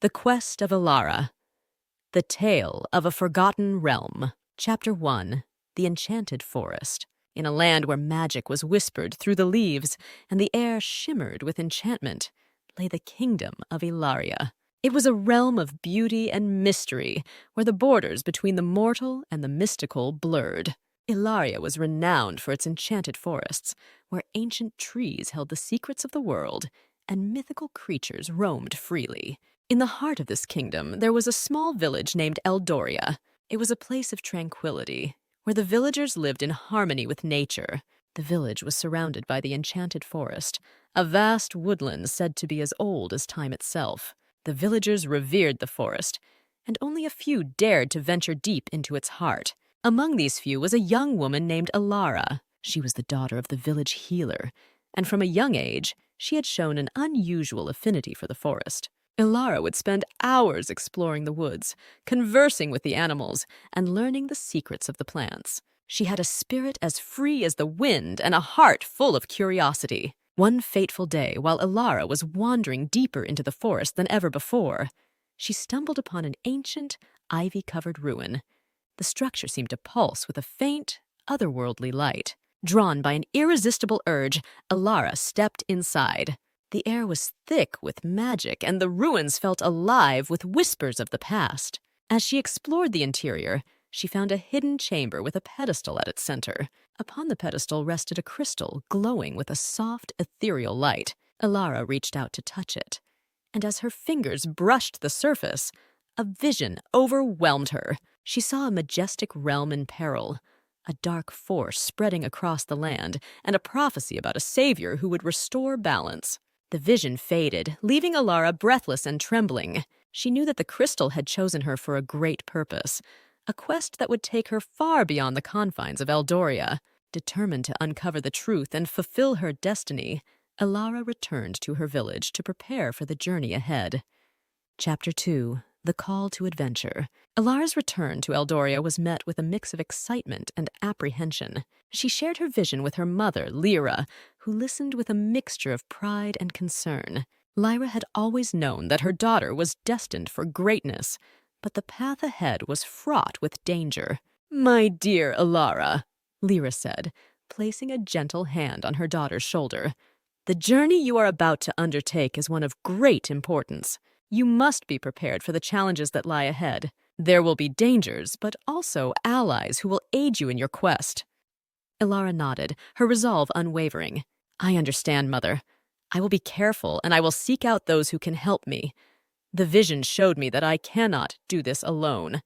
The Quest of Ilara. The Tale of a Forgotten Realm. Chapter 1. The Enchanted Forest. In a land where magic was whispered through the leaves and the air shimmered with enchantment, lay the kingdom of Ilaria. It was a realm of beauty and mystery, where the borders between the mortal and the mystical blurred. Ilaria was renowned for its enchanted forests, where ancient trees held the secrets of the world and mythical creatures roamed freely. In the heart of this kingdom, there was a small village named Eldoria. It was a place of tranquility, where the villagers lived in harmony with nature. The village was surrounded by the enchanted forest, a vast woodland said to be as old as time itself. The villagers revered the forest, and only a few dared to venture deep into its heart. Among these few was a young woman named Ilara. She was the daughter of the village healer, and from a young age, she had shown an unusual affinity for the forest. Ilara would spend hours exploring the woods, conversing with the animals, and learning the secrets of the plants. She had a spirit as free as the wind and a heart full of curiosity. One fateful day, while Ilara was wandering deeper into the forest than ever before, she stumbled upon an ancient, ivy-covered ruin. The structure seemed to pulse with a faint, otherworldly light. Drawn by an irresistible urge, Ilara stepped inside. The air was thick with magic, and the ruins felt alive with whispers of the past. As she explored the interior, she found a hidden chamber with a pedestal at its center. Upon the pedestal rested a crystal glowing with a soft, ethereal light. Ilara reached out to touch it, and as her fingers brushed the surface, a vision overwhelmed her. She saw a majestic realm in peril, a dark force spreading across the land, and a prophecy about a savior who would restore balance. The vision faded, leaving Ilara breathless and trembling. She knew that the crystal had chosen her for a great purpose, a quest that would take her far beyond the confines of Eldoria. Determined to uncover the truth and fulfill her destiny, Ilara returned to her village to prepare for the journey ahead. Chapter 2. The Call to Adventure. Ilara's return to Eldoria was met with a mix of excitement and apprehension. She shared her vision with her mother, Lyra, who listened with a mixture of pride and concern. Lyra had always known that her daughter was destined for greatness, but the path ahead was fraught with danger. "My dear Ilara," Lyra said, placing a gentle hand on her daughter's shoulder, "the journey you are about to undertake is one of great importance. You must be prepared for the challenges that lie ahead. There will be dangers, but also allies who will aid you in your quest." Ilara nodded, her resolve unwavering. "I understand, Mother. I will be careful, and I will seek out those who can help me. The vision showed me that I cannot do this alone."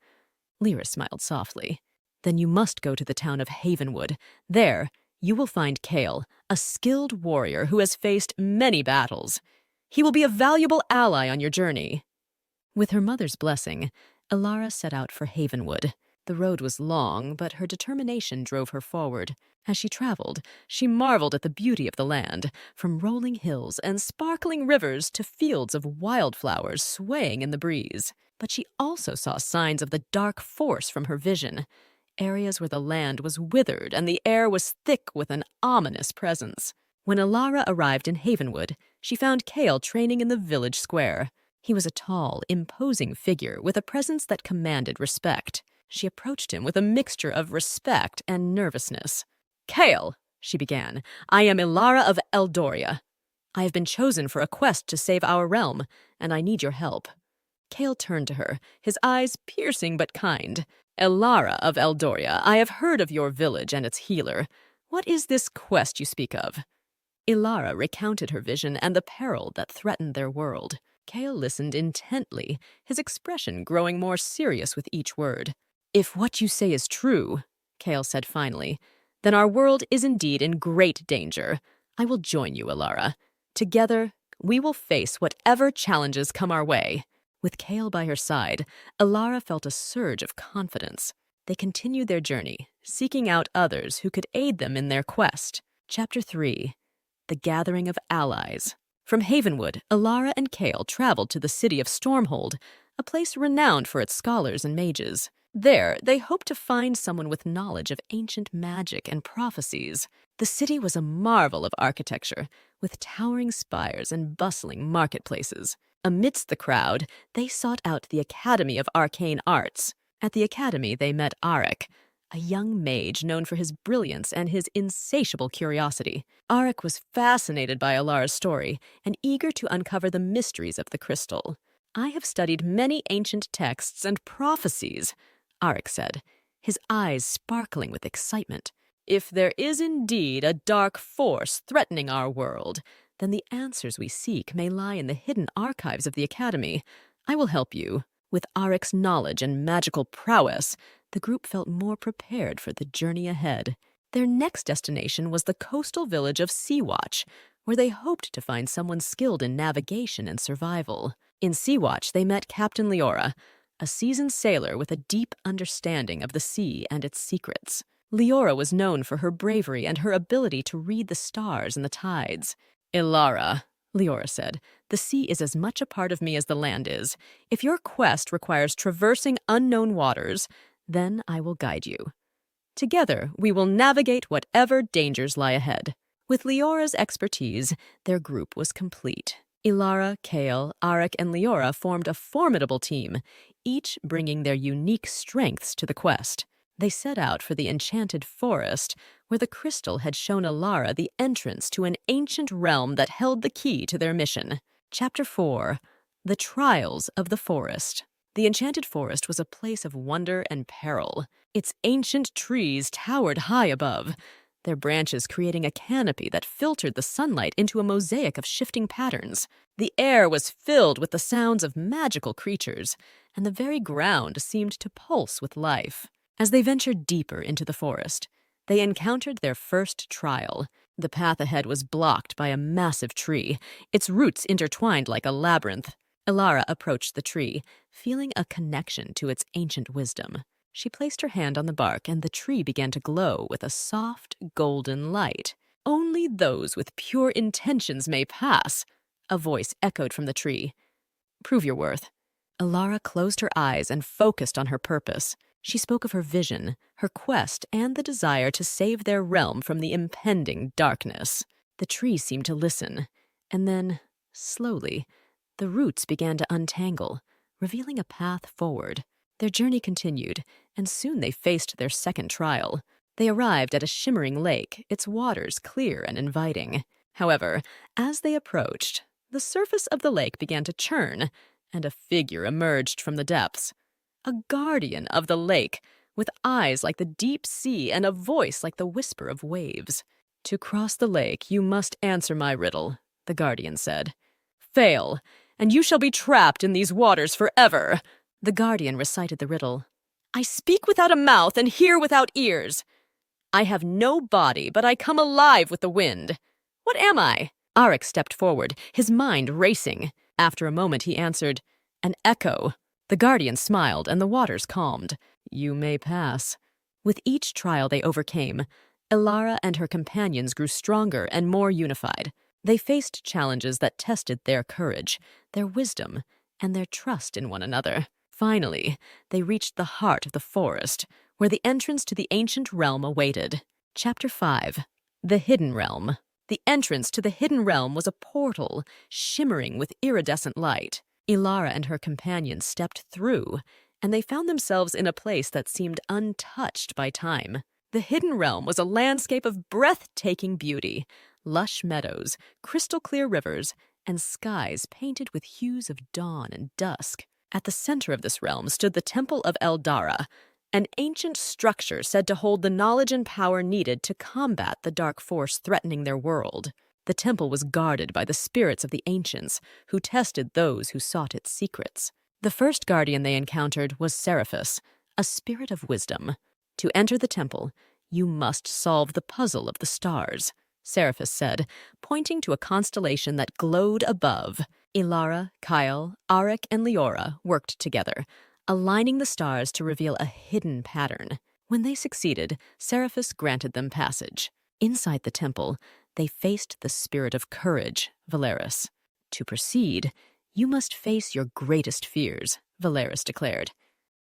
Lyra smiled softly. "Then you must go to the town of Havenwood. There, you will find Kale, a skilled warrior who has faced many battles. He will be a valuable ally on your journey." With her mother's blessing, Ilara set out for Havenwood. The road was long, but her determination drove her forward. As she traveled, she marveled at the beauty of the land, from rolling hills and sparkling rivers to fields of wildflowers swaying in the breeze. But she also saw signs of the dark force from her vision, areas where the land was withered and the air was thick with an ominous presence. When Ilara arrived in Havenwood, she found Kale training in the village square. He was a tall, imposing figure with a presence that commanded respect. She approached him with a mixture of respect and nervousness. "Kale," she began, "I am Ilara of Eldoria. I have been chosen for a quest to save our realm, and I need your help." Kale turned to her, his eyes piercing but kind. "Ilara of Eldoria, I have heard of your village and its healer. What is this quest you speak of?" Ilara recounted her vision and the peril that threatened their world. Kale listened intently, his expression growing more serious with each word. "If what you say is true," Kale said finally, "then our world is indeed in great danger. I will join you, Ilara. Together, we will face whatever challenges come our way." With Kale by her side, Ilara felt a surge of confidence. They continued their journey, seeking out others who could aid them in their quest. Chapter 3. The Gathering of Allies. From Havenwood, Ilara and Kale traveled to the city of Stormhold, a place renowned for its scholars and mages. There, they hoped to find someone with knowledge of ancient magic and prophecies. The city was a marvel of architecture, with towering spires and bustling marketplaces. Amidst the crowd, they sought out the Academy of Arcane Arts. At the academy, they met Arik, a young mage known for his brilliance and his insatiable curiosity. Arik was fascinated by Alara's story and eager to uncover the mysteries of the crystal. "I have studied many ancient texts and prophecies," Arik said, his eyes sparkling with excitement. "If there is indeed a dark force threatening our world, then the answers we seek may lie in the hidden archives of the Academy. I will help you." With Arik's knowledge and magical prowess, the group felt more prepared for the journey ahead. Their next destination was the coastal village of Sea-Watch, where they hoped to find someone skilled in navigation and survival. In Sea-Watch, they met Captain Leora, a seasoned sailor with a deep understanding of the sea and its secrets. Leora was known for her bravery and her ability to read the stars and the tides. "Ilara," Leora said, "the sea is as much a part of me as the land is. If your quest requires traversing unknown waters, then I will guide you. Together, we will navigate whatever dangers lie ahead." With Leora's expertise, their group was complete. Ilara, Kale, Arik, and Leora formed a formidable team, each bringing their unique strengths to the quest. They set out for the enchanted forest, where the crystal had shown Ilara the entrance to an ancient realm that held the key to their mission. Chapter 4. The Trials of the Forest. The enchanted forest was a place of wonder and peril. Its ancient trees towered high above, their branches creating a canopy that filtered the sunlight into a mosaic of shifting patterns. The air was filled with the sounds of magical creatures, and the very ground seemed to pulse with life. As they ventured deeper into the forest, they encountered their first trial. The path ahead was blocked by a massive tree, its roots intertwined like a labyrinth. Ilara approached the tree, feeling a connection to its ancient wisdom. She placed her hand on the bark, and the tree began to glow with a soft, golden light. "Only those with pure intentions may pass," a voice echoed from the tree. "Prove your worth." Ilara closed her eyes and focused on her purpose. She spoke of her vision, her quest, and the desire to save their realm from the impending darkness. The tree seemed to listen, and then, slowly, the roots began to untangle, revealing a path forward. Their journey continued, and soon they faced their second trial. They arrived at a shimmering lake, its waters clear and inviting. However, as they approached, the surface of the lake began to churn, and a figure emerged from the depths. A guardian of the lake, with eyes like the deep sea and a voice like the whisper of waves. "To cross the lake, you must answer my riddle," the guardian said. "Fail, and you shall be trapped in these waters forever." The guardian recited the riddle. "I speak without a mouth and hear without ears. I have no body, but I come alive with the wind. What am I?" Arik stepped forward, his mind racing. After a moment, he answered, "An echo." The guardian smiled, and the waters calmed. "You may pass." With each trial they overcame, Ilara and her companions grew stronger and more unified. They faced challenges that tested their courage, their wisdom, and their trust in one another. Finally, they reached the heart of the forest, where the entrance to the ancient realm awaited. Chapter 5. The Hidden Realm. The entrance to the Hidden Realm was a portal, shimmering with iridescent light. Ilara and her companions stepped through, and they found themselves in a place that seemed untouched by time. The Hidden Realm was a landscape of breathtaking beauty, lush meadows, crystal-clear rivers, and skies painted with hues of dawn and dusk. At the center of this realm stood the Temple of Eldara, an ancient structure said to hold the knowledge and power needed to combat the dark force threatening their world. The temple was guarded by the spirits of the ancients, who tested those who sought its secrets. The first guardian they encountered was Seraphis, a spirit of wisdom. "To enter the temple, you must solve the puzzle of the stars," Seraphis said, pointing to a constellation that glowed above. Ilara, Kyle, Arik, and Leora worked together, aligning the stars to reveal a hidden pattern. When they succeeded, Seraphis granted them passage. Inside the temple, they faced the spirit of courage, Valeris. "To proceed, you must face your greatest fears," Valeris declared.